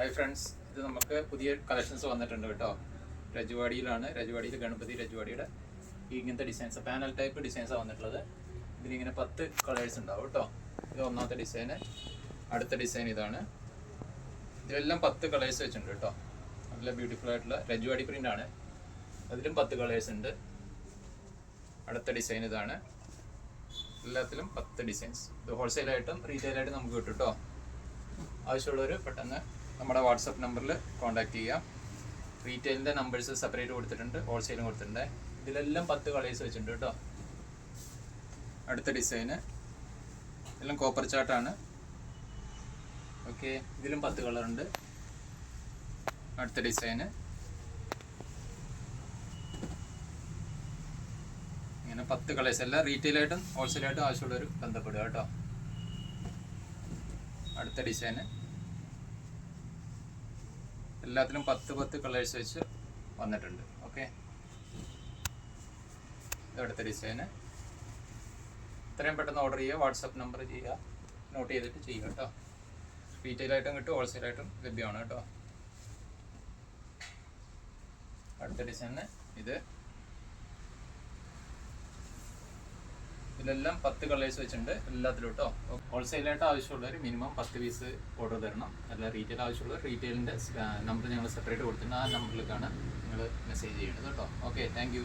Hi friends, ഇത് നമുക്ക് പുതിയ കളക്ഷൻസ് വന്നിട്ടുണ്ട് കേട്ടോ. രജവാടിയിൽ ഗണപതി രജവാടിയുടെ ഇങ്ങനത്തെ ഡിസൈൻസ്, പാനൽ ടൈപ്പ് ഡിസൈൻസാണ് വന്നിട്ടുള്ളത്. ഇതിലിങ്ങനെ 10 കളേഴ്സ് ഉണ്ടാവും കേട്ടോ. ഇത് ഒന്നാമത്തെ ഡിസൈന്. അടുത്ത ഡിസൈൻ ഇതാണ്. ഇതിലെല്ലാം 10 കളേഴ്സ് വെച്ചിട്ടുണ്ട് കേട്ടോ. നല്ല ബ്യൂട്ടിഫുൾ ആയിട്ടുള്ള രജവാടി പ്രിൻ്റ് ആണ്. അതിലും 10 കളേഴ്സ് ഉണ്ട്. അടുത്ത ഡിസൈൻ ഇതാണ്. എല്ലാത്തിലും 10 ഡിസൈൻസ്. ഇത് ഹോൾസെയിലായിട്ടും റീറ്റെയിലായിട്ടും നമുക്ക് കിട്ടും കേട്ടോ. ആവശ്യമുള്ളവർ പെട്ടെന്ന് നമ്മുടെ വാട്സപ്പ് നമ്പറിൽ കോൺടാക്ട് ചെയ്യാം. റീറ്റെയിലിൻ്റെ നമ്പേഴ്സ് സെപ്പറേറ്റ് കൊടുത്തിട്ടുണ്ട്, ഹോൾസെയിലും കൊടുത്തിട്ടുണ്ട്. ഇതിലെല്ലാം 10 കളേഴ്സ് വെച്ചിട്ടുണ്ട് കേട്ടോ. അടുത്ത ഡിസൈന് എല്ലാം കോപ്പർ ചാർട്ടാണ്. ഓക്കെ, ഇതിലും 10 കളറുണ്ട്. അടുത്ത ഡിസൈന് ഇങ്ങനെ 10 കളേഴ്സ്. എല്ലാം റീറ്റെയിലായിട്ടും ഹോൾസെയിലായിട്ടും ആവശ്യമുള്ളവർ ബന്ധപ്പെടുക കേട്ടോ. അടുത്ത ഡിസൈന് എല്ലാത്തിലും 10 കളേഴ്സ് വെച്ച് വന്നിട്ടുണ്ട്. ഓക്കെ, അടുത്ത ഡിസൈന്. ഇത്രയും പെട്ടെന്ന് ഓർഡർ ചെയ്യുക, വാട്സപ്പ് നമ്പർ ചെയ്യുക, നോട്ട് ചെയ്തിട്ട് ചെയ്യുക കേട്ടോ. റീറ്റെയിലായിട്ടും കിട്ടും, ഹോൾസെയിലായിട്ടും ലഭ്യമാണ് കേട്ടോ. അടുത്ത ഡിസൈന് ഇത്. ഇതിലെല്ലാം 10 കളേഴ്സ് വെച്ചിട്ടുണ്ട് എല്ലാത്തിലും കേട്ടോ. ഹോൾസെയിലായിട്ട് ആവശ്യമുള്ളവർ മിനിമം 10 പീസ് ഓർഡർ തരണം. അല്ല, റീറ്റെയിൽ ആവശ്യമുള്ളവർ റീറ്റെയിലിൻ്റെ നമ്പർ ഞങ്ങൾ സെപ്പറേറ്റ് കൊടുത്തിട്ടുണ്ട്. ആ നമ്പറിലേക്കാണ് നിങ്ങൾ മെസ്സേജ് ചെയ്യേണ്ടത് കേട്ടോ. Okay, thank you.